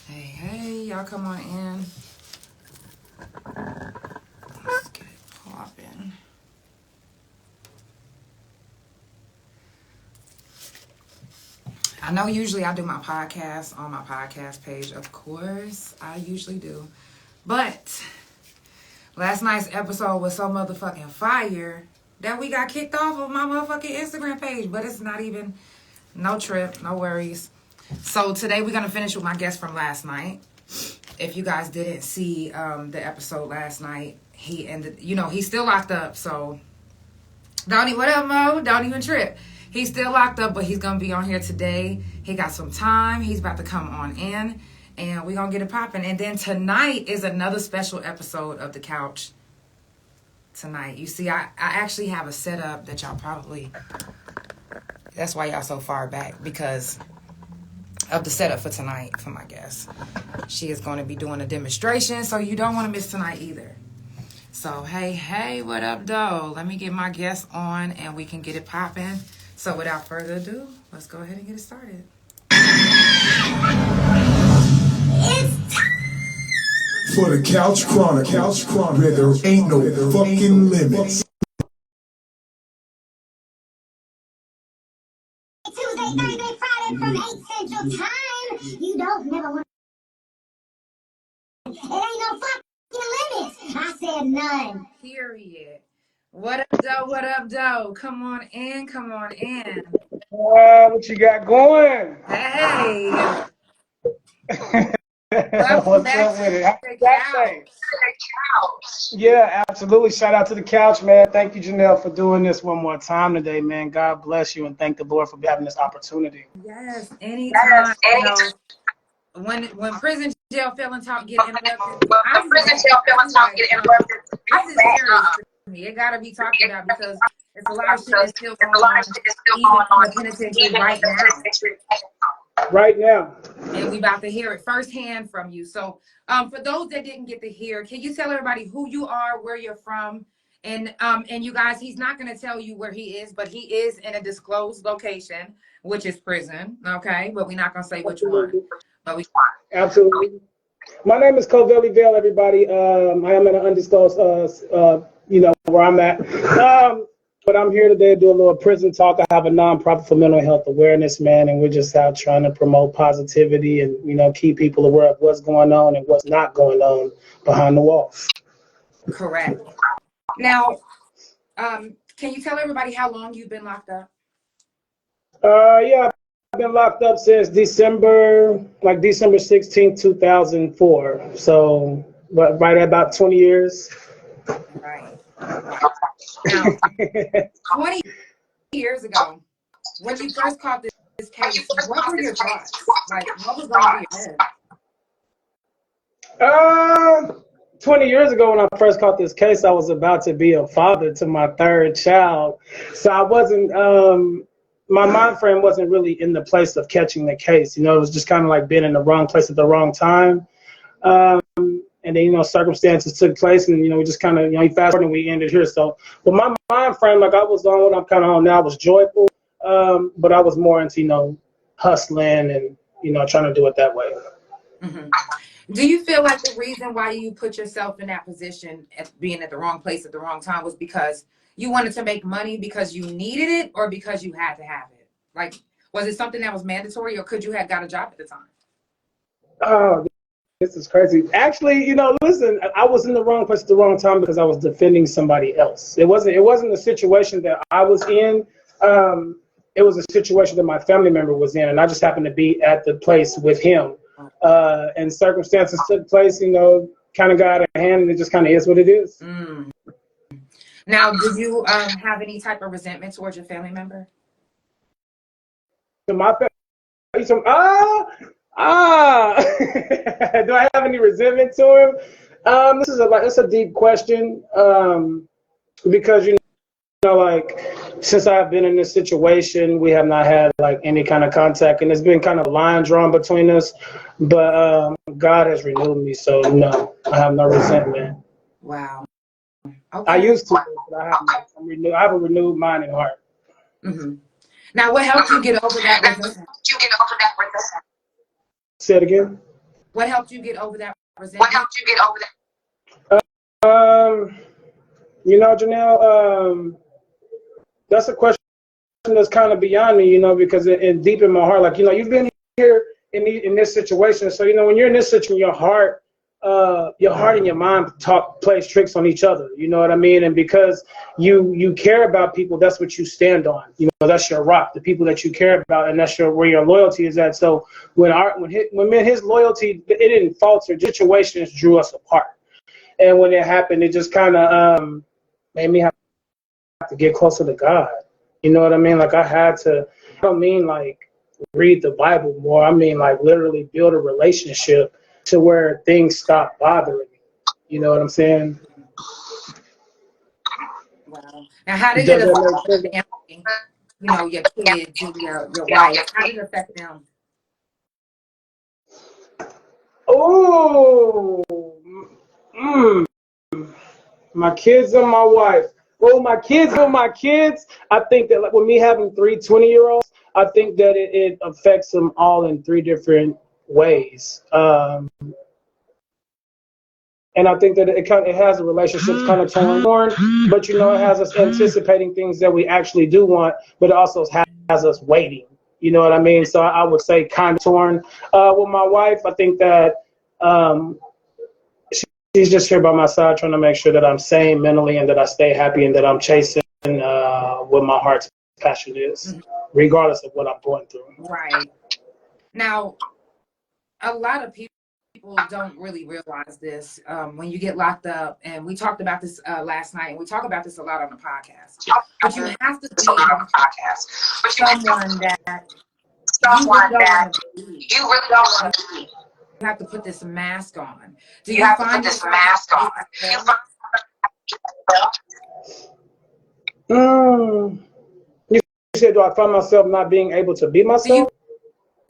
Hey, y'all come on in. Let's get it popping. I know usually I do my podcast on my podcast page. Of course, I usually do. But last night's episode was so motherfucking fire that we got kicked off of my motherfucking Instagram page. But it's not even, no trip, no worries. So today we're going to finish with my guest from last night. If you guys didn't see the episode last night, he ended, he's still locked up. So what up, Mo? Don't even trip. He's still locked up, but he's going to be on here today. He got some time. He's about to come on in, and we're going to get it popping. And then tonight is another special episode of The Couch tonight. You see, I actually have a setup that y'all probably, that's why y'all so far back, because of the setup for tonight for my guest. She is going to be doing a demonstration, so you don't want to miss tonight either. So, hey, what up, though? Let me get my guest on, and we can get it popping. So without further ado, let's go ahead and get it started. It's time for the Couch Chronicles, where there ain't no fucking limits. Tuesday, Thursday, Friday from 8 Central Time. You don't never want. It ain't no fucking limits. I said none. Period. What up, though? Come on in. What you got going? Hey. What's up with it? Happy birthday. Yeah, absolutely. Shout out to the couch, man. Thank you, Janell, for doing this one more time today, man. God bless you, and thank the Lord for having this opportunity. Yes, anytime. When Prison Jail Felon Talk get interrupted, it gotta be talked about because it's a lot of shit that's still going on, even in the penitentiary right now. And we about to hear it firsthand from you. So, for those that didn't get to hear, can you tell everybody who you are, where you're from, and you guys, he's not gonna tell you where he is, but he is in a disclosed location, which is prison. Okay, but we're not gonna say which one. But we absolutely. My name is Covelli Vale, everybody. I am in an undisclosed, where I'm at. But I'm here today to do a little prison talk. I have a nonprofit for mental health awareness, man, and we're just out trying to promote positivity and, keep people aware of what's going on and what's not going on behind the walls. Correct. Now, can you tell everybody how long you've been locked up? Yeah, I've been locked up since December 16th, 2004. So, right at about 20 years. Right. Now, 20 years ago, when you first caught this case, what were your thoughts? Like, what was going through your head? 20 years ago when I first caught this case, I was about to be a father to my third child. So I wasn't, my mind frame wasn't really in the place of catching the case. It was just kind of like being in the wrong place at the wrong time. And then, circumstances took place and, we just kind of, fast forward and we ended here. So, but my mind frame, like I was on what I'm kind of on now, was joyful. But I was more into, hustling and, trying to do it that way. Mm-hmm. Do you feel like the reason why you put yourself in that position at being at the wrong place at the wrong time was because you wanted to make money because you needed it or because you had to have it? Like, was it something that was mandatory or could you have got a job at the time? Oh, this is crazy. Actually, listen, I was in the wrong place at the wrong time because I was defending somebody else. It wasn't a situation that I was in. It was a situation that my family member was in, and I just happened to be at the place with him. And circumstances took place, kind of got out of hand, and it just kind of is what it is. Mm. Now, did you have any type of resentment towards your family member? To my family, do I have any resentment to him? It's a deep question because since I've been in this situation, we have not had any kind of contact, and there's been kind of a line drawn between us. But God has renewed me, so no, I have no resentment. Wow. Okay. I used to, but I have a renewed mind and heart. Mm-hmm. Now, what helped you get over that resentment? Say it again. What helped you get over that resentment? You know, Janell, that's a question that's kind of beyond me, you know, because it deep in my heart, like, you know, you've been here in this situation. So, you know, when you're in this situation, your heart and your mind plays tricks on each other. You know what I mean? And because you care about people, that's what you stand on. You know, that's your rock, the people that you care about, and that's where your loyalty is at. So when his loyalty, it didn't falter. Situations drew us apart. And when it happened, it just kind of made me have to get closer to God. You know what I mean? Like I don't mean like read the Bible more. I mean like literally build a relationship to where things stop bothering me. You know what I'm saying? Wow. Now, how did it affect the family? You know, your kids and your wife. How did it affect them? Oh, my kids and my wife. Well, my kids, I think that like, with me having 3 20-year-olds, I think that it affects them all in 3 different ways. And I think that it has a relationship kind of torn, but you know, it has us anticipating things that we actually do want, but it also has us waiting. You know what I mean? So I would say kind of torn. With my wife, I think that she's just here by my side, trying to make sure that I'm sane mentally and that I stay happy and that I'm chasing what my heart's passion is, regardless of what I'm going through. Right. Now, a lot of people don't really realize this when you get locked up, and we talked about this last night, and we talk about this a lot on the podcast. But you have to be someone that you really don't want to be. You have to put this mask on. Do you find this mask on? You said, do I find myself not being able to be myself? Do you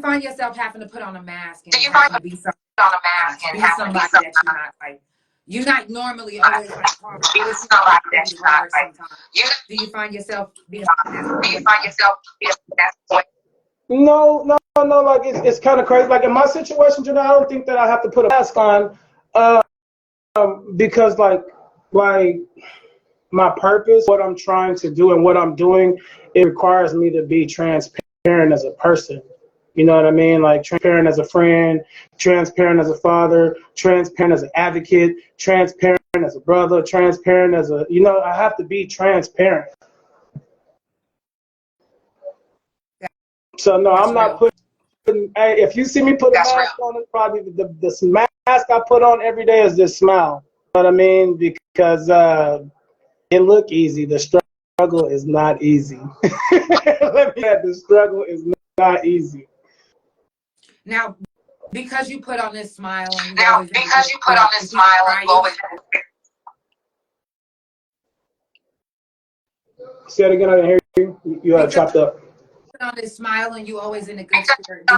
find yourself having to put on a mask and having to be somebody that you're not like? You're not normally always like sometimes. Do you find yourself being No, like it's kind of crazy. Like in my situation, I don't think that I have to put a mask on because like my purpose, what I'm trying to do and what I'm doing, it requires me to be transparent as a person. You know what I mean? Like transparent as a friend, transparent as a father, transparent as an advocate, transparent as a brother, transparent as a, you know, I have to be transparent. So no, I'm not putting, hey, if you see me put a mask on, it's probably the mask I put on every day is this smile. You know what I mean? Because it look easy. The struggle is not easy. The struggle is not easy. Now, because you put on this smile and Say it again, I didn't hear you. You had chopped up. Put on this smile and you always in a good spirit.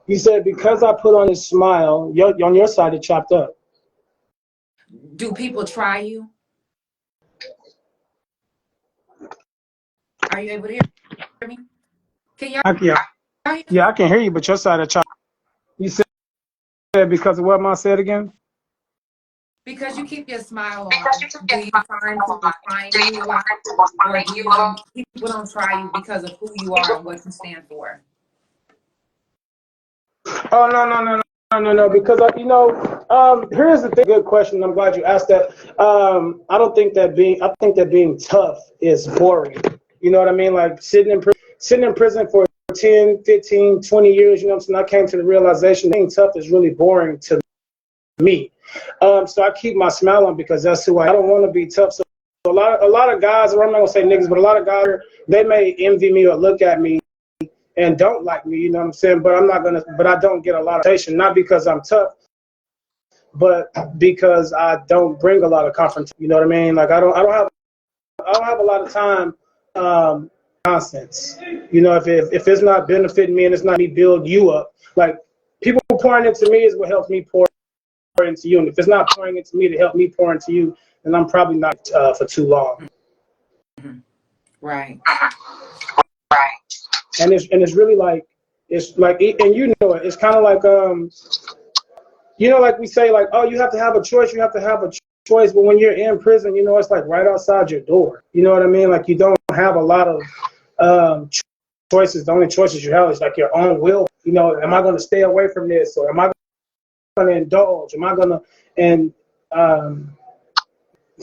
You said because I put on this smile, on your side it chopped up. Do people try you? Are you able to hear me? Yeah, I can hear you, but your side of chopped. You said because of what I said again? Because you keep your smile on. Do you find people trying you a lot, or people don't try you because of who you are and what you stand for? Oh no. Because here's the thing. Good question. I'm glad you asked that. I think that being tough is boring. You know what I mean? Like sitting in prison for 10, 15, 20 years, you know what I'm saying? I came to the realization being tough is really boring to me. So I keep my smile on because that's who I don't want to be tough. So a lot of guys, or I'm not gonna say niggas, but a lot of guys, they may envy me or look at me and don't like me, you know what I'm saying? But I don't get a lot of attention, not because I'm tough, but because I don't bring a lot of confrontation. You know what I mean? Like I don't have a lot of time nonsense. You know, if it's not benefiting me and it's not me build you up, like people pouring into me is what helps me pour into you. And if it's not pouring into me to help me pour into you, then I'm probably not for too long. Right. And it's really like, and you know it, it's kind of like, you know, like we say, like, oh, you have to have a choice, but when you're in prison, you know, it's like right outside your door. You know what I mean? Like you don't have a lot of choices. The only choices you have is like your own will. You know, am I going to stay away from this, or am I going to indulge? Am I going to, and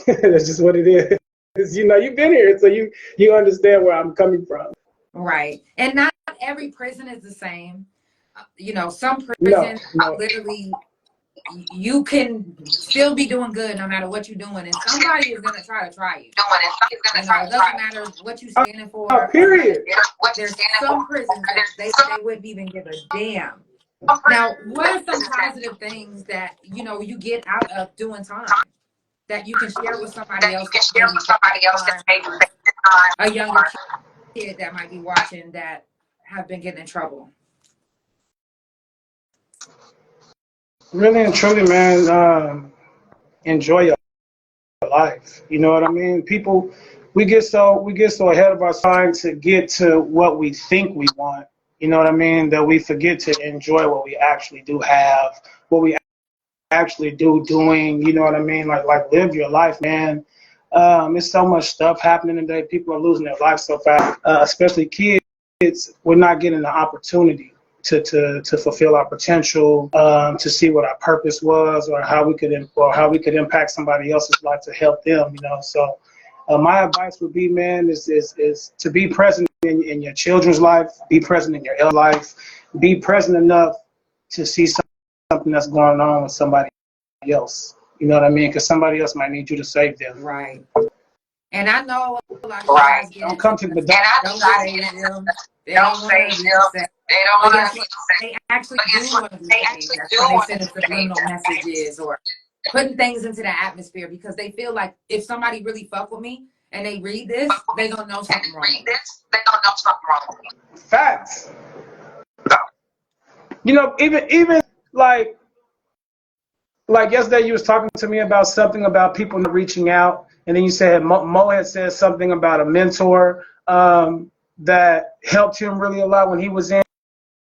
that's just what it is. You know, you've been here, so you understand where I'm coming from. Right. And not every prison is the same. You know, some prisons No. literally, you can still be doing good no matter what you're doing, and somebody is gonna try you. You know, it doesn't matter what you're standing for. Period. There's some prisons that they wouldn't even give a damn. Now, what are some positive things that you know you get out of doing time that you can share with somebody else? A younger kid that might be watching that have been getting in trouble. Really and truly, man, enjoy your life. You know what I mean? People, we get so ahead of our time to get to what we think we want. You know what I mean? That we forget to enjoy what we actually do have, what we actually doing. You know what I mean? Like live your life, man. There's so much stuff happening today. People are losing their life so fast, especially kids. We're not getting the opportunity to fulfill our potential, to see what our purpose was, or how we could impact somebody else's life to help them. You know, so my advice would be, man, is to be present in your children's life, be present in your elder life, be present enough to see something that's going on with somebody else. You know what I mean? Because somebody else might need you to save them. Right. And I know a lot of guys Don't come to the don't save them. They don't want to be saved. They actually do want to be saved. That's why they send subliminal messages or putting things into the atmosphere, because they feel like if somebody really fuck with me and they read this, they gonna know something wrong. Facts. You know, even like yesterday you was talking to me about something about people not reaching out, and then you said Mo had said something about a mentor that helped him really a lot when he was in,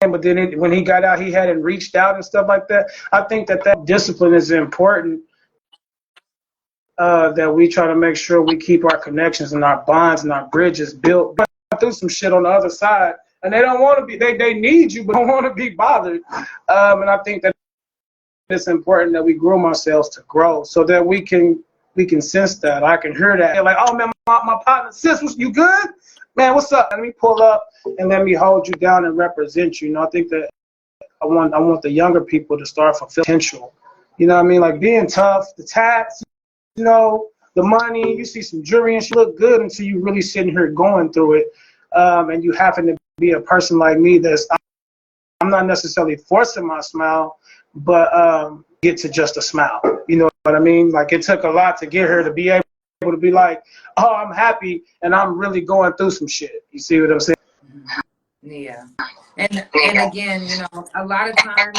but then when he got out, he hadn't reached out and stuff like that. I think that discipline is important, that we try to make sure we keep our connections and our bonds and our bridges built. But through some shit on the other side, and they don't want to be, they need you, but don't want to be bothered. And I think that it's important that we groom ourselves to grow, so that we can sense that. I can hear that. They're like, oh man, my partner, sis, you good? Man, what's up? Let me pull up and let me hold you down and represent you. You know, I think that I want the younger people to start fulfilling potential. You know what I mean? Like being tough, the tats, you know, the money. You see some jewelry and she look good until you really sitting here going through it. And you happen to be a person like me I'm not necessarily forcing my smile, but get to just a smile. You know what I mean? Like it took a lot to get her to be able to be like, oh, I'm happy and I'm really going through some shit. You see what I'm saying? Yeah. And again, you know, a lot of times,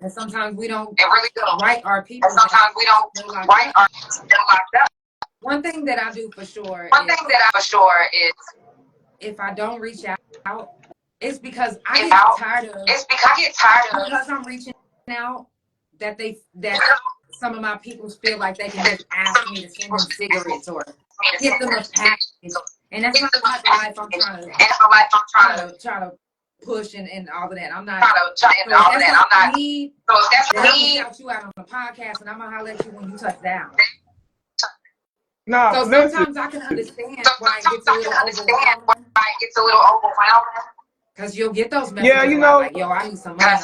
and sometimes we don't write our people. One thing that I do for sure is if I don't reach out, it's because I get tired of because I'm reaching out that some of my people feel like they can just ask me to send them cigarettes or get them a package. And that's not the life I'm trying to push and all of that. I'm not need, I'm gonna shout you out on the podcast and I'm gonna holler at you when you touch down. No, so sometimes I can understand why it gets a little overwhelming. Because you'll get those messages, yeah, you know, like, yo, I need some money. I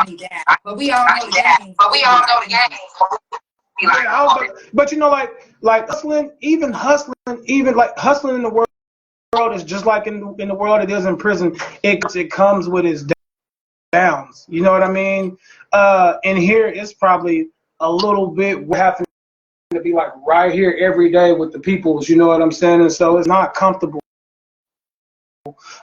need that. But we all know the game. Yeah, but you know, like hustling in the world is just like in the world it is in prison. It comes with its downs. You know what I mean? And here it's probably a little bit what happened to be like right here every day with the peoples, you know what I'm saying? And so it's not comfortable.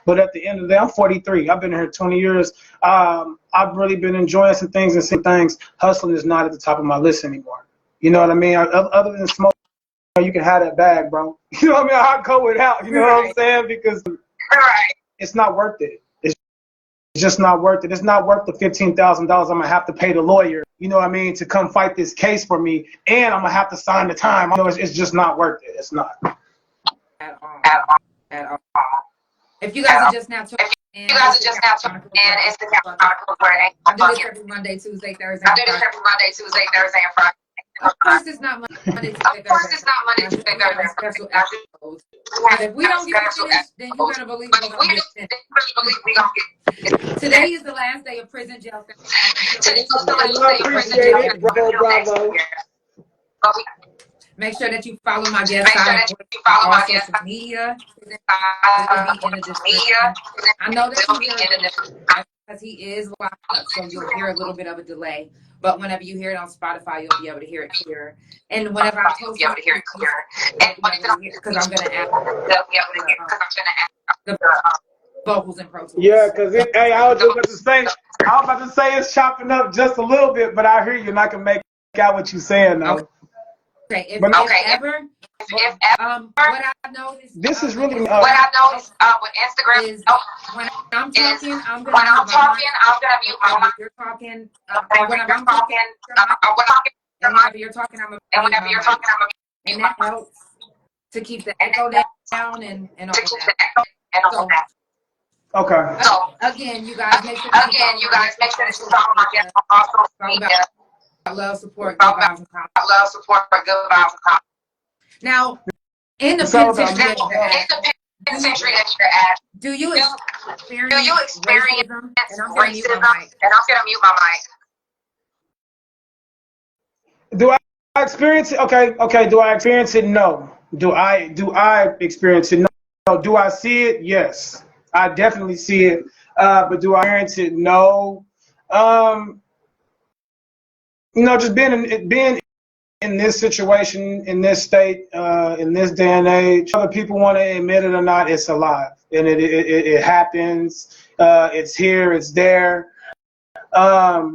But at the end of the day, I'm 43. I've been here 20 years. I've really been enjoying some things and some things. Hustling is not at the top of my list anymore. You know what I mean? Other than smoke, you can have that bag, bro. You know what I mean? I'll go without. You know what I'm saying? Because it's not worth it. It's just not worth it. It's not worth the $15,000 I'm going to have to pay the lawyer, you know what I mean, to come fight this case for me. And I'm going to have to sign the time. You know, it's just not worth it. It's not. At all. At all. If you guys are just now tuning in, it's the Couch Chronicles. I do this every Monday, Tuesday, Thursday, and Friday. Of course, it's not Monday, Tuesday, Thursday. Special episodes. And if we don't get finished, then you better believe we're going to get finished. Today is the last day of Prison Jail Felon Talk. Make sure that you follow my guest on all social media. I know that you hear it because he is locked up, so you'll hear a little bit of a delay. But whenever you hear it on Spotify, you'll be able to hear it clearer. And whenever I post it, because I'm going to add the vocals and Pro Tools. Yeah, because hey, I was about to say it's chopping up just a little bit, but I hear you and I can make out what you're saying though. Okay, if ever, what I noticed. This is really what I noticed with Instagram is when I'm talking, I'm gonna mute my mic. You're talking, when I'm talking, and whenever you're talking, I'm and that helps to keep the echo down and all that. Okay. So again, you guys make sure that you follow my guest on social media. I love support, good vibes, and power. Now, in the penitentiary that you're at, do you experience racism? And I'm going to mute my mic. Do I experience it? Okay. Do I experience it? No. Do I experience it? No. Do I see it? Yes. I definitely see it. But do I experience it? No. Just being in this situation, in this state, in this day and age, whether people want to admit it or not, it's alive, and it happens. It's here, it's there. But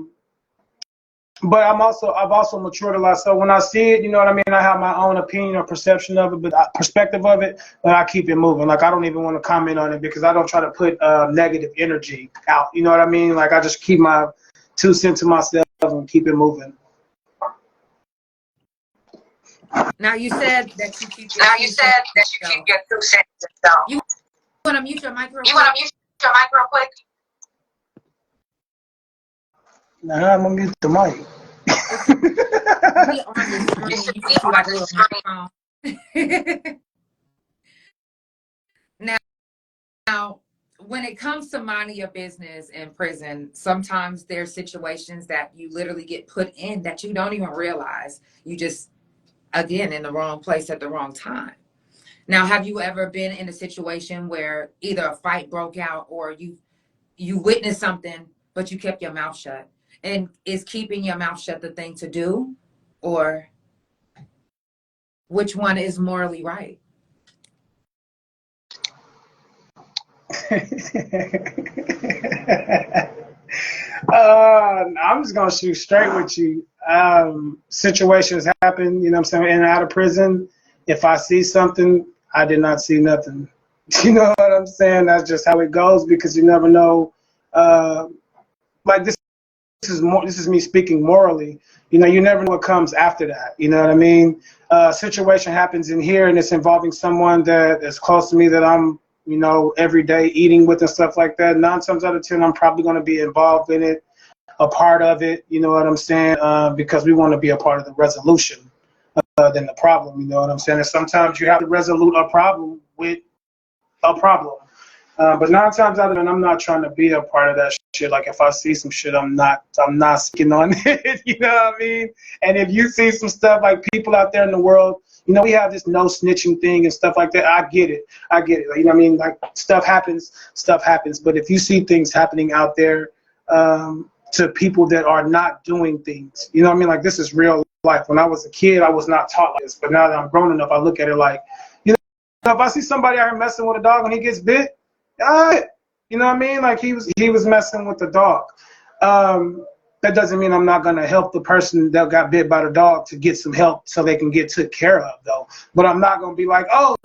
I've also matured a lot. So when I see it, you know what I mean, I have my own opinion or perception of it, perspective of it, but I keep it moving. Like I don't even want to comment on it because I don't try to put negative energy out. You know what I mean? Like I just keep my 2 cents to myself and keep it moving. Now you said that you keep your 2 cents. You want to mute your mic real quick? Nah, I'm gonna mute the mic. Now, when it comes to minding your business in prison, sometimes there's situations that you literally get put in that you don't even realize. You just, again, in the wrong place at the wrong time. Now, have you ever been in a situation where either a fight broke out or you witnessed something, but you kept your mouth shut? And is keeping your mouth shut the thing to do? Or which one is morally right? I'm just gonna shoot straight with you. Situations happen, you know what I'm saying, in and out of prison. If I see something, I did not see nothing. You know what I'm saying? That's just how it goes because you never know. Like this is me speaking morally. You know, you never know what comes after that. You know what I mean? Situation happens in here and it's involving someone that is close to me that I'm, you know, every day eating with and stuff like that. 9 times out of 10, I'm probably going to be involved in it, a part of it. You know what I'm saying? Because we want to be a part of the resolution than the problem. You know what I'm saying? And sometimes you have to resolve a problem with a problem. But 9 times out of 10, I'm not trying to be a part of that shit. Like if I see some shit, I'm not speaking on it. You know what I mean? And if you see some stuff like people out there in the world, you know, we have this no snitching thing and stuff like that. I get it. Like, you know what I mean? Like stuff happens. But if you see things happening out there to people that are not doing things, you know what I mean? Like this is real life. When I was a kid, I was not taught like this. But now that I'm grown enough, I look at it like, you know, if I see somebody out here messing with a dog and he gets bit, you know what I mean? Like he was messing with the dog. That doesn't mean I'm not gonna help the person that got bit by the dog to get some help so they can get took care of, though. But I'm not gonna be like, oh,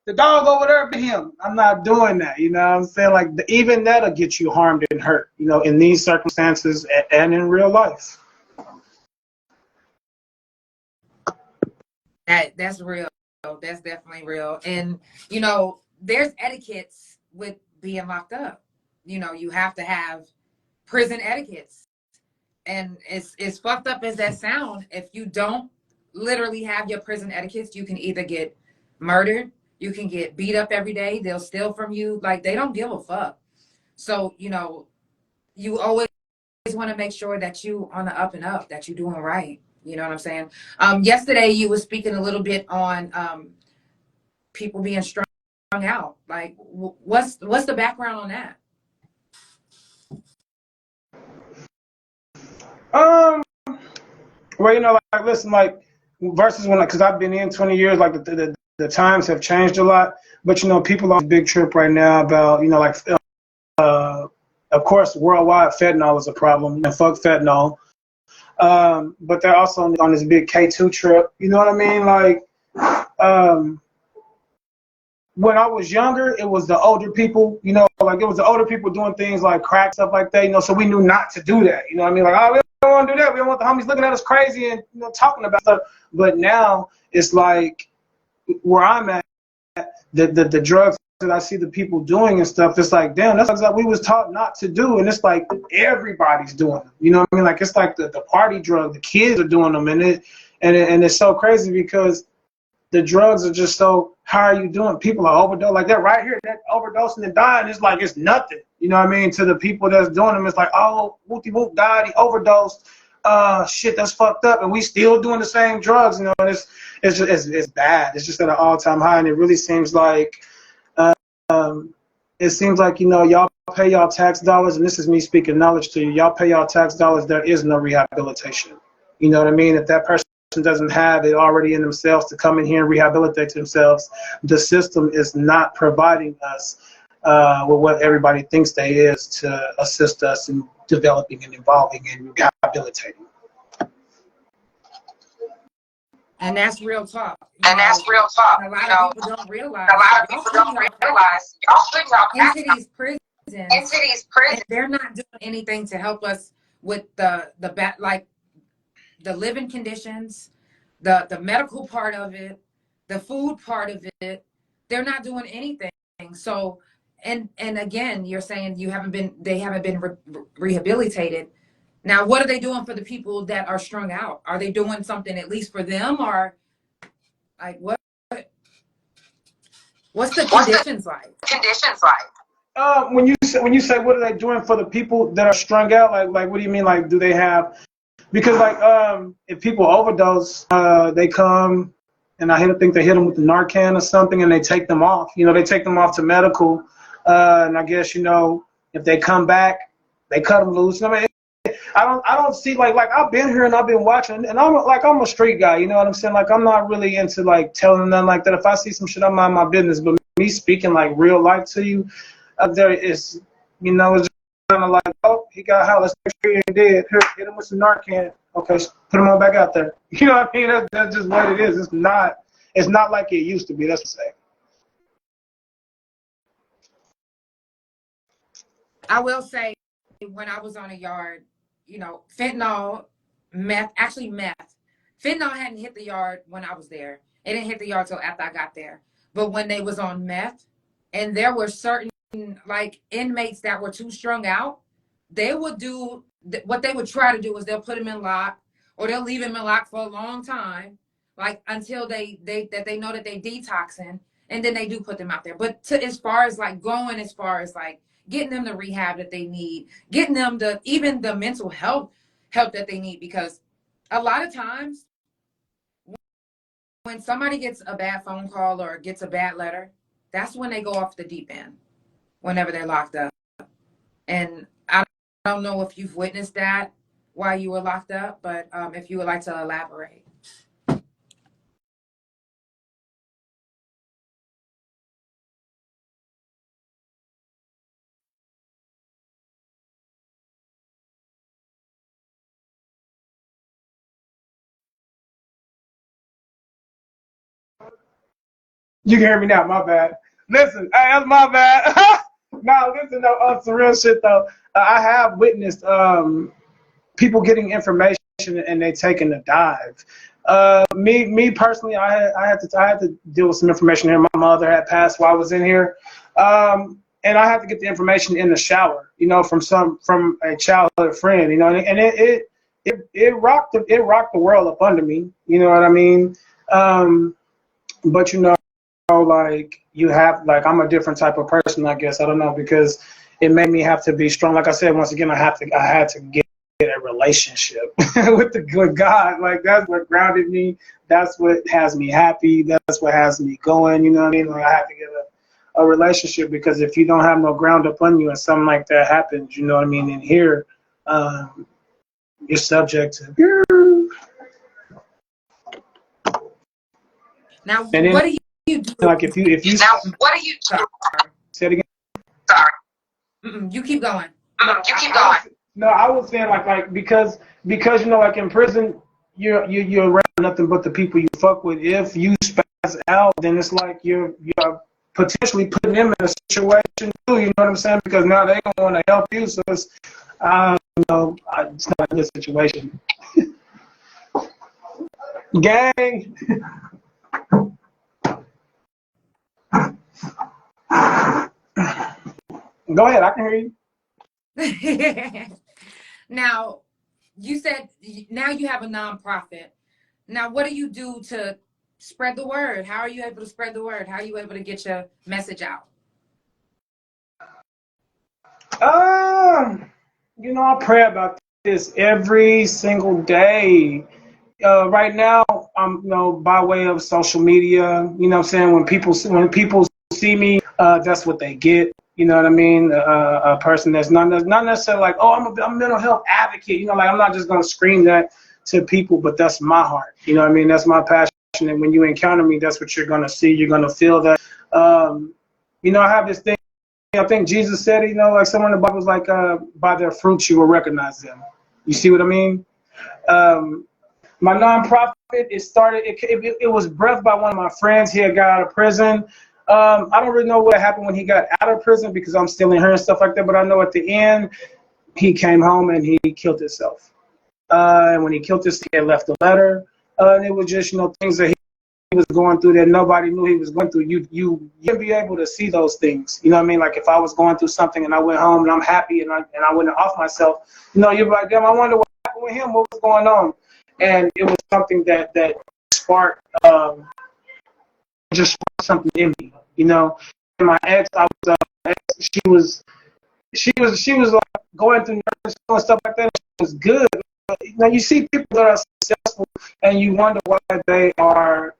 the dog over there bit him. I'm not doing that. You know what I'm saying? Like even that'll get you harmed and hurt. You know, in these circumstances and in real life. That's real. That's definitely real. And you know, there's etiquettes with being locked up. You know, you have to have prison etiquettes. And it's fucked up as that sound. If you don't literally have your prison etiquettes, you can either get murdered, you can get beat up every day, they'll steal from you. Like they don't give a fuck. So, you know, you always want to make sure that you on the up and up, that you're doing right. You know what I'm saying? Yesterday you were speaking a little bit on people being strung out. Like what's the background on that? Well, you know, like listen, like versus when, because I've been in 20 years, like the times have changed a lot. But you know, people are on a big trip right now about, you know, like of course, worldwide fentanyl is a problem, and fuck fentanyl. But they're also on this big K2 trip. You know what I mean? Like, when I was younger, it was the older people, you know, like it was the older people doing things like crack, stuff like that, you know, so we knew not to do that. You know what I mean? Like, oh, we don't want to do that. We don't want the homies looking at us crazy and, you know, talking about stuff. But now it's like where I'm at, the drugs that I see the people doing and stuff, it's like, damn, that's like we was taught not to do. And it's like everybody's doing them. You know what I mean? Like it's like the party drug, the kids are doing them. And it's so crazy because the drugs are just so, how are you doing? People are overdosing like that right here, that overdosing and dying is like, it's nothing. You know what I mean? To the people that's doing them, it's like, oh, whoopty whoop died, he overdosed. Shit, that's fucked up. And we still doing the same drugs, you know, and it's bad. It's just at an all-time high. And it really seems like, you know, y'all pay y'all tax dollars, and this is me speaking knowledge to you. Y'all pay y'all tax dollars, there is no rehabilitation. You know what I mean? If that person doesn't have it already in themselves to come in here and rehabilitate themselves, the system is not providing us with what everybody thinks they is to assist us in developing and evolving and rehabilitating. And that's real talk. That's real talk. A lot of people don't realize. Y'all putting y'all into these prisons. And they're not doing anything to help us with the living conditions, the medical part of it, the food part of it. They're not doing anything. So, and again, you're saying they haven't been rehabilitated. Now, what are they doing for the people that are strung out? Are they doing something at least for them, or like what's the conditions like? When you say what are they doing for the people that are strung out, like what do you mean? Like, do they have? Because like if people overdose, they come and I think they hit them with the Narcan or something, and they take them off. You know, they take them off to medical, and I guess, you know, if they come back, they cut them loose. I mean, I don't see like I've been here and I've been watching, and I'm a street guy. You know what I'm saying? Like I'm not really into like telling them like that. If I see some shit, I mind my business. But me speaking like real life to you, there is, you know, it's kind of like, oh, he got hot. Let's make sure he ain't dead. Here, hit him with some Narcan. Okay, put him on back out there. You know what I mean? That's just what it is. It's not like it used to be. That's what I'm saying. I will say, when I was on a yard, you know, fentanyl, meth. Fentanyl hadn't hit the yard when I was there. It didn't hit the yard till after I got there. But when they was on meth, and there were certain like inmates that were too strung out, they would do what they would try to do is they'll put them in lock, or they'll leave them in lock for a long time, like until they know that they detoxing, and then they do put them out there. But as far as like getting them the rehab that they need, getting them even the mental help that they need, because a lot of times when somebody gets a bad phone call or gets a bad letter, that's when they go off the deep end, whenever they're locked up. And I don't know if you've witnessed that while you were locked up, but if you would like to elaborate. You can hear me now, my bad. Listen, hey, that's my bad. No, listen, no, some real shit though. I have witnessed people getting information and they taking a dive. Me personally, I had to deal with some information here. My mother had passed while I was in here, and I had to get the information in the shower, you know, from a childhood friend, you know, and it rocked the world up under me, you know what I mean? But you know, like you have, like I'm a different type of person, I guess. I don't know, because it made me have to be strong. Like I said, once again, I had to get a relationship with God. Like that's what grounded me. That's what has me happy. That's what has me going. You know what I mean? Like I had to get a relationship, because if you don't have no ground up on you and something like that happens, you know what I mean? In here, you're subject to. Now, Then, what do you do? like if you Now, what do you do? say it again. Sorry. You keep going. You keep going. No, I was saying like because you know, like in prison, you're around nothing but the people you fuck with. If you spaz out, then it's like you're potentially putting them in a situation too. You know what I'm saying? Because now they don't want to help you, so it's you know, it's not a good situation. Gang. Go ahead, I can hear you. Now, you said now you have a nonprofit. Now, what do you do to spread the word? How are you able to spread the word? How are you able to get your message out? You know, I pray about this every single day. Right now, I'm, you know, by way of social media, you know what I'm saying? When people see me, that's what they get. You know what I mean? A person that's not necessarily like, oh, I'm a mental health advocate. You know, like I'm not just going to scream that to people, but that's my heart. You know what I mean? That's my passion. And when you encounter me, that's what you're going to see. You're going to feel that. You know, I have this thing. I think Jesus said, you know, like someone in the Bible was like, by their fruits you will recognize them. You see what I mean? My nonprofit, it was birthed by one of my friends. He had got out of prison. I don't really know what happened when he got out of prison, because I'm still in here and stuff like that. But I know at the end, he came home and he killed himself. And when he killed himself, he had left a letter. And it was just, you know, things that he was going through that nobody knew he was going through. You can be able to see those things. You know what I mean? Like if I was going through something and I went home and I'm happy and I went off myself, you know, you're like, damn, I wonder what happened with him. What was going on? And it was something that sparked just something in me, you know. And my ex, she was like going through nervous and stuff like that. She was good. Now you see people that are successful, and you wonder why they are,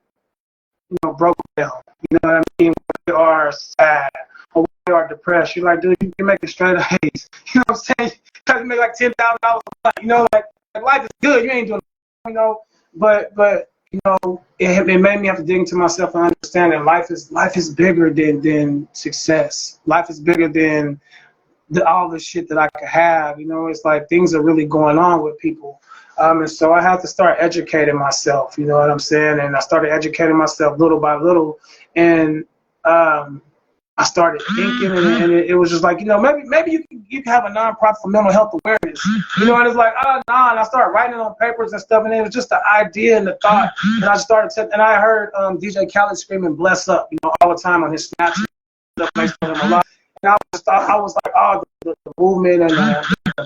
you know, broken down. You know what I mean? Why they are sad or why they are depressed. You're like, dude, you can make it straight A's. You know what I'm saying? You make like $10,000 a month. You know, like life is good. You ain't doing, you know, but you know, it made me have to dig into myself and understand that life is bigger than success. Life is bigger than all the shit that I could have. You know, it's like things are really going on with people. And so I had to start educating myself, you know what I'm saying? And I started educating myself little by little. And I started thinking, and it was just like, you know, maybe you can have a nonprofit for mental health awareness. You know, and it's like, oh, nah. And I started writing on papers and stuff, and it was just the idea and the thought. And I started, and I heard DJ Khaled screaming "Bless Up," you know, all the time on his Snapchat. And I was like, oh, the movement and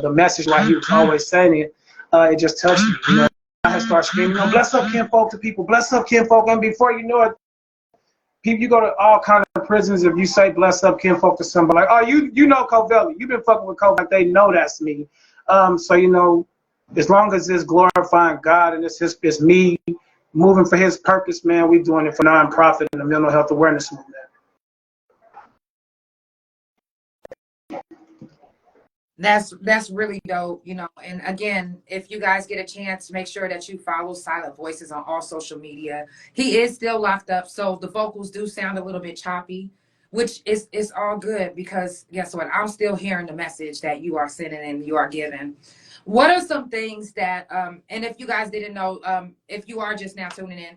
the message, like he was always saying it, it just touched me. You know, I had started screaming, you know, bless up kinfolk to people, bless up kinfolk, and before you know it, people, you go to all kinds of prisons. If you say bless up kinfolk to somebody, like, oh, you know Covelli, you've been fucking with Cove, like they know that's me. So you know, as long as it's glorifying God and it's me moving for His purpose, man, we doing it for nonprofit and the mental health awareness movement. That's really dope, you know. And again, if you guys get a chance, make sure that you follow Silent Voices on all social media. He is still locked up, so the vocals do sound a little bit choppy, which is all good because guess what? I'm still hearing the message that you are sending and you are giving. What are some things that and if you guys didn't know, if you are just now tuning in,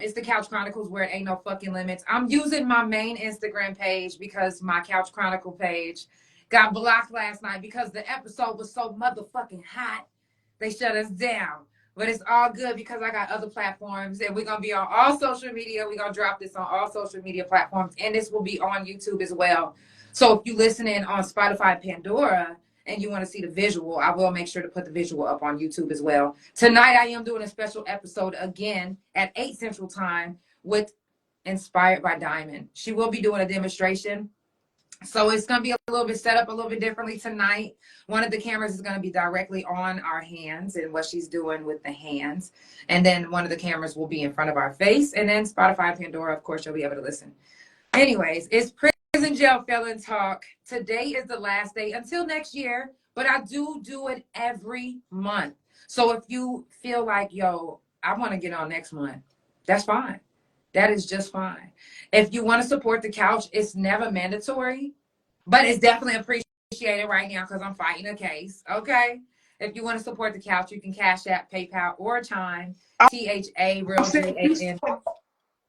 it's the Couch Chronicles where it ain't no fucking limits. I'm using my main Instagram page because my Couch Chronicle page got blocked last night because the episode was so motherfucking hot. They shut us down. But it's all good because I got other platforms and we're going to be on all social media. We're going to drop this on all social media platforms and this will be on YouTube as well. So if you listen in on Spotify Pandora and you want to see the visual, I will make sure to put the visual up on YouTube as well. Tonight I am doing a special episode again at 8 Central Time with Inspired by Diamond. She will be doing a demonstration. So it's going to be a little bit set up a little bit differently tonight. One of the cameras is going to be directly on our hands and what she's doing with the hands. And then one of the cameras will be in front of our face. And then Spotify Pandora, of course, you'll be able to listen. Anyways, it's Prison Jail Felon Talk. Today is the last day until next year, but I do it every month. So if you feel like, yo, I want to get on next month, that's fine. That is just fine. If you want to support the couch, it's never mandatory, but it's definitely appreciated right now because I'm fighting a case. Okay. If you want to support the couch, you can Cash App, PayPal, or Chime. THA Real JAN.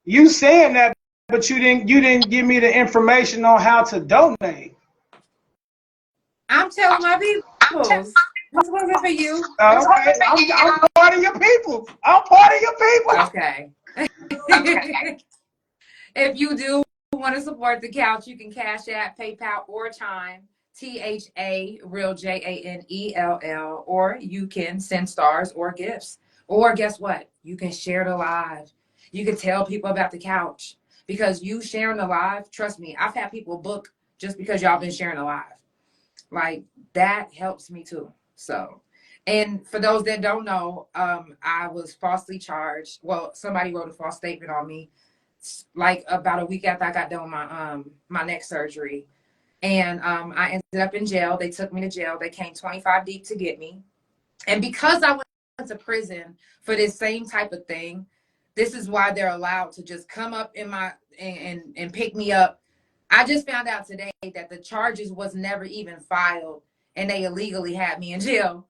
You saying that, but you didn't give me the information on how to donate. I'm telling my people. This wasn't for you. Okay. I'm part of your people. I'm part of your people. Okay. If you do want to support the couch, you can Cash App, PayPal, or Chime. THA Real JANELL, or you can send stars or gifts. Or guess what? You can share the live. You can tell people about the couch because you sharing the live. Trust me, I've had people book just because y'all been sharing the live. Like that helps me too. So, and for those that don't know, I was falsely charged. Well, somebody wrote a false statement on me, like about a week after I got done with my neck surgery, and I ended up in jail. They took me to jail. They came 25 deep to get me, and because I went to prison for this same type of thing, this is why they're allowed to just come up in my and pick me up. I just found out today that the charges was never even filed, and they illegally had me in jail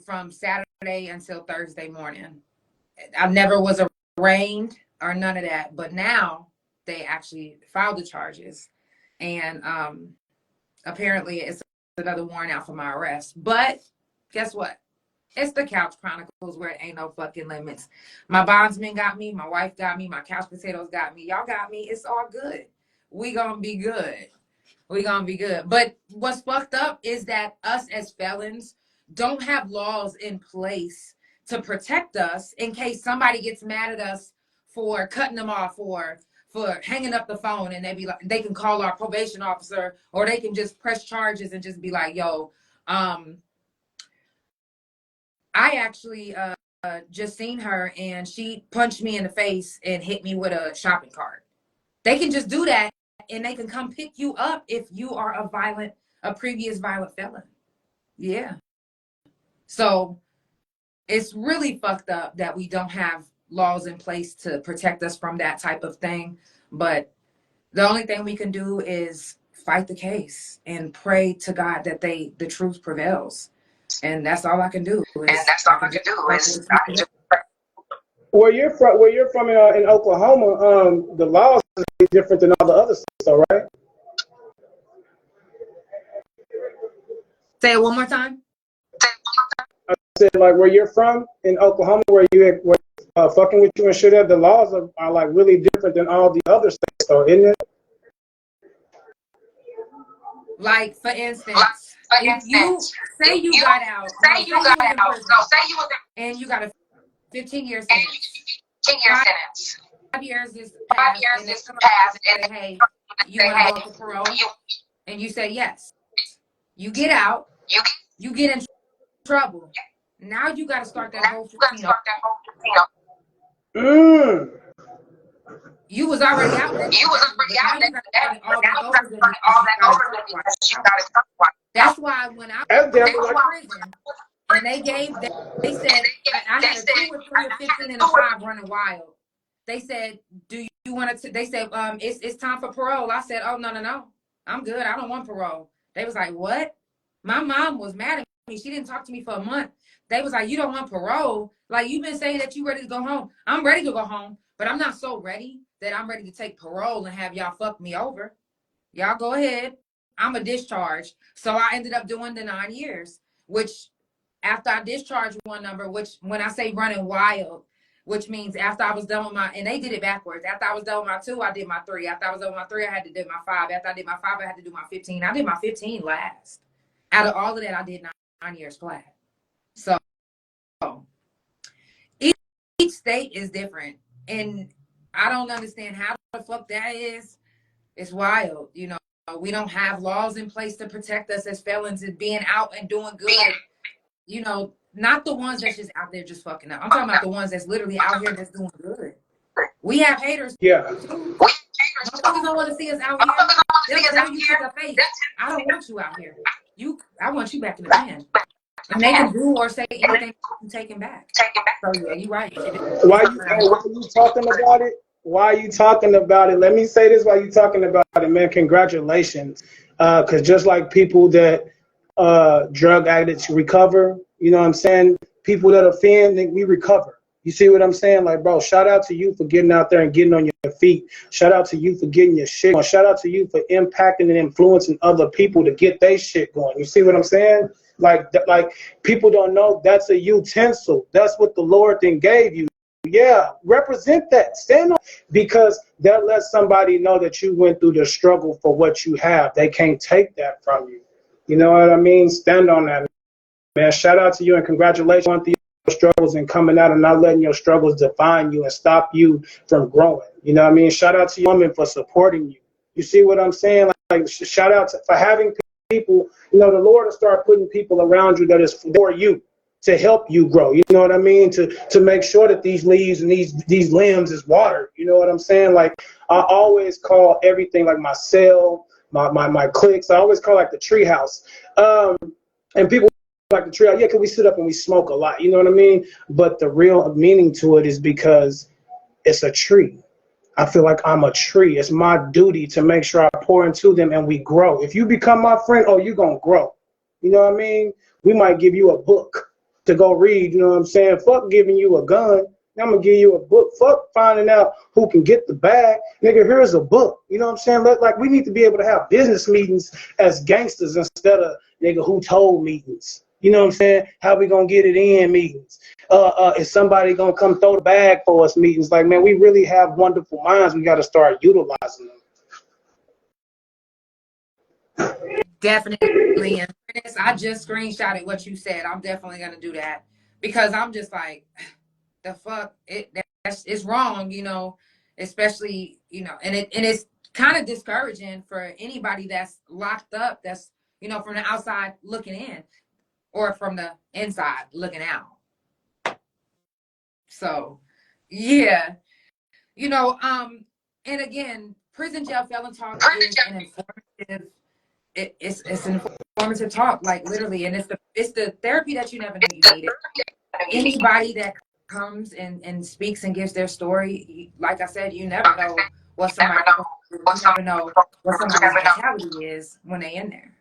from Saturday until Thursday morning. I never was arraigned or none of that, but now they actually filed the charges, and apparently it's another warrant out for my arrest. But guess what? It's the Couch Chronicles where it ain't no fucking limits. My bondsman got me, my wife got me, my couch potatoes got me, y'all got me. It's all good. We gonna be good. We gonna be good. But what's fucked up is that us as felons don't have laws in place to protect us in case somebody gets mad at us for cutting them off or for hanging up the phone, and they can call our probation officer, or they can just press charges and just be like, yo, I actually just seen her and she punched me in the face and hit me with a shopping cart. They can just do that, and they can come pick you up if you are a previous violent felon. Yeah. So it's really fucked up that we don't have laws in place to protect us from that type of thing. But the only thing we can do is fight the case and pray to God that the truth prevails. And that's all I can do. Where you're from in Oklahoma, the laws are different than all the other states, all right? Say it one more time. I said, like, where you're from in Oklahoma, where fucking with you and shit, the laws are like really different than all the other states, though, isn't it? Like, for instance, if you say you got out, and you got a 15-year sentence. 5 years is passed, and it's say, hey, you want to go for parole? And you say yes. You get out. You get in trouble. Now you got to start that whole 15 over. You was already out there. You was already out there. All that over because you got it. That's why when I That's went damn to like prison and they said I had a 2 or 3 or 15 and a 5 running wild. They said, "Do you want to?" They said, it's time for parole." I said, "Oh no, I'm good. I don't want parole." They was like, "What?" My mom was mad at me. She didn't talk to me for a month. They was like, "You don't want parole? Like you've been saying that you ready to go home." I'm ready to go home, but I'm not so ready that I'm ready to take parole and have y'all fuck me over. Y'all go ahead. I'm a discharge. So I ended up doing the 9 years, which after I discharged one number, which when I say running wild, which means after I was done with and they did it backwards. After I was done with my 2, I did my 3. After I was done with my 3, I had to do my 5. After I did my 5, I had to do my 15. I did my 15 last. Out of all of that, I did 9 years flat. So each state is different. And I don't understand how the fuck that is. It's wild. You know, we don't have laws in place to protect us as felons and being out and doing good. You know, not the ones that's just out there just fucking up. I'm talking about the ones that's literally out here that's doing good. We have haters yeah. too. Motherfuckers don't want to see us out here. They'll tell you to the face, "I don't want you out here. I want you back in the pen." And they can do or say anything to take him back. So yeah, you're right. Why you talking about it? Why are you talking about it? Let me say this while you talking about it, man. Congratulations. Because just like people that drug addicts recover, you know what I'm saying? People that offend, we recover. You see what I'm saying? Like, bro, shout out to you for getting out there and getting on your feet. Shout out to you for getting your shit going. Shout out to you for impacting and influencing other people to get their shit going. You see what I'm saying? Like people don't know that's a utensil. That's what the Lord then gave you. Yeah, represent that. Stand on, because that lets somebody know that you went through the struggle for what you have. They can't take that from you. You know what I mean? Stand on that, man. Shout out to you and congratulations on your struggles and coming out and not letting your struggles define you and stop you from growing. You know what I mean? Shout out to you women for supporting you. You see what I'm saying? Like shout out for having people. You know, the Lord will start putting people around you that is for you, to help you grow. You know what I mean? To make sure that these leaves and these limbs is watered. You know what I'm saying? Like I always call everything like my cell, my clicks. I always call like the tree house. And people like the tree house, yeah, because we sit up and we smoke a lot. You know what I mean? But the real meaning to it is because it's a tree. I feel like I'm a tree. It's my duty to make sure I pour into them and we grow. If you become my friend, oh, you're going to grow. You know what I mean? We might give you a book to go read, you know what I'm saying? Fuck giving you a gun. I'm going to give you a book. Fuck finding out who can get the bag. Nigga, here's a book. You know what I'm saying? Like, we need to be able to have business meetings as gangsters instead of, nigga, who told meetings. You know what I'm saying? How we going to get it in meetings? Is somebody going to come throw the bag for us meetings? Like, man, we really have wonderful minds. We got to start utilizing them. Definitely. And I just screenshotted what you said. I'm definitely going to do that because I'm just like, the fuck, it's wrong, you know, especially, you know, and it's kind of discouraging for anybody that's locked up, that's, you know, from the outside looking in or from the inside looking out. So, yeah, you know, and again, Prison Jail Felon Talk is an informative, it's an informative talk, like literally, and it's the therapy that you never knew you needed. Anybody that comes and speaks and gives their story, like I said, you never know what somebody, you never know what somebody's mentality is when they in there.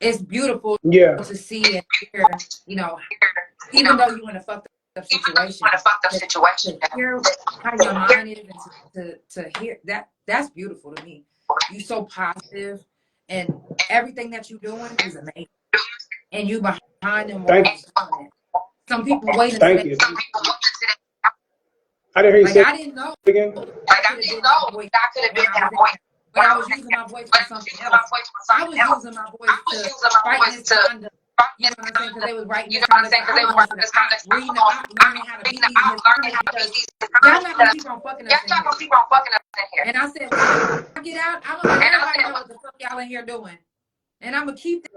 It's beautiful to see and hear, you know, even though you're in a fucked up situation, to hear how your mind is and to hear that's beautiful to me. You're so positive and everything that you're doing is amazing. And you behind them while you're doing it. Some people wait until Thank you. I didn't hear you say I didn't know. Again. I didn't know I could have been that voice. But I was using my voice for something else. I was using my voice to fight misconduct. You know what I'm saying? Because they was writing misconduct. I was going to the cops, reading the op, learning how to beat these misconduct because y'all not going to keep on fucking us in here. And I said, when I get out, I'm going to let everybody know what the fuck y'all in here doing. And I'm going to keep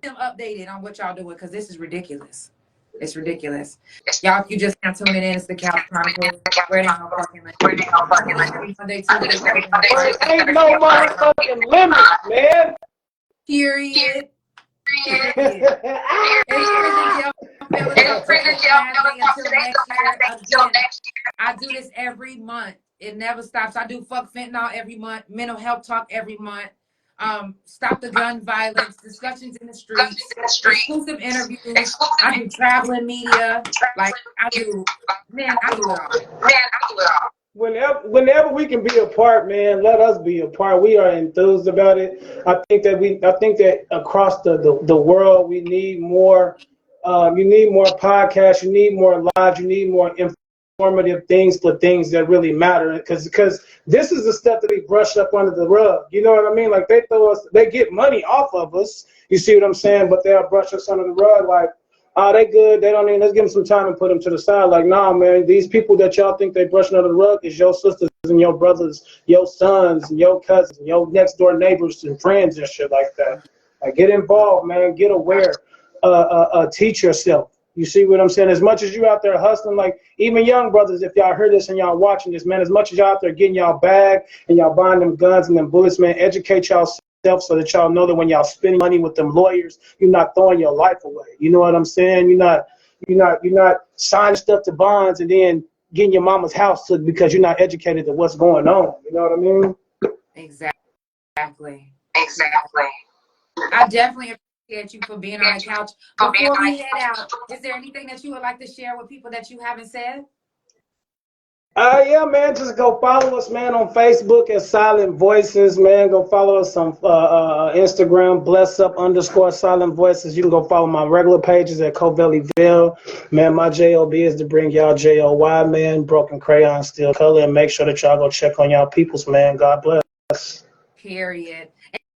them updated on what y'all doing because this is ridiculous. It's ridiculous. Y'all, if you just now tuning in, it's the Couch Chronicles. Where they no fucking limit. Monday, Tuesday, ain't no motherfucking limit, man. Period. It's Prison Jail Felon Talk. Today's the last day until next year. I do this every month. It never stops. I do fuck fentanyl every month, mental health talk every month, stop the gun violence, discussions in the streets, exclusive interviews. I do traveling media. Like I do it all. Whenever we can be a part, man, let us be a part. We are enthused about it. I think that across the world we need more. You need more podcasts. You need more lives. You need more informative things for things that really matter. Because this is the stuff that we brush up under the rug. You know what I mean? Like they get money off of us. You see what I'm saying? But they'll brush us under the rug like, oh, they good. They don't even. Let's give them some time and put them to the side. Like, nah, man. These people that y'all think they brushing under the rug is your sisters and your brothers, your sons and your cousins, and your next door neighbors and friends and shit like that. Like, get involved, man. Get aware. Teach yourself. You see what I'm saying? As much as you out there hustling, like even young brothers, if y'all heard this and y'all watching this, man, as much as y'all out there getting y'all bag and y'all buying them guns and them bullets, man, educate y'all so that y'all know that when y'all spending money with them lawyers, you're not throwing your life away. You know what I'm saying? You're not signing stuff to bonds and then getting your mama's house took because you're not educated to what's going on. You know what I mean? Exactly. I definitely appreciate you for being on the couch. Before we head out, is there anything that you would like to share with people that you haven't said? Yeah, man, just go follow us, man, on Facebook at Silent Voices, man. Go follow us on Instagram, blessup_Silent Voices. You can go follow my regular pages at Covellyville. Man, my JOB is to bring y'all JOY, man, Broken Crayon, Still Color, and make sure that y'all go check on y'all peoples, man. God bless. Period.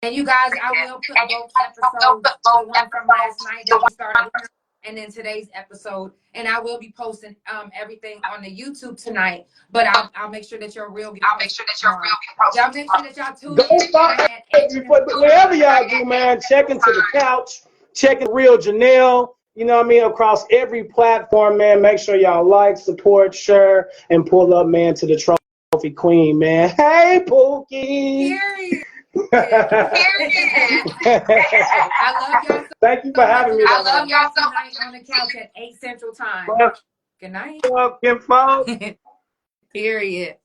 And you guys, I will put both episodes, the one from last night that we started here, and then today's episode, and I will be posting everything on the YouTube tonight. But I'll make sure that your reel get posted. Y'all make sure that y'all tune in. Wherever y'all do, man, check into the couch, check the real Janell. You know what I mean? Across every platform, man. Make sure y'all like, support, share, and pull up, man, to the trophy queen, man. Hey, Pookie. Period. I love y'all. Thank you for having me. I love y'all tonight on the couch at 8 Central Time. Good night. Fucking phone. Period.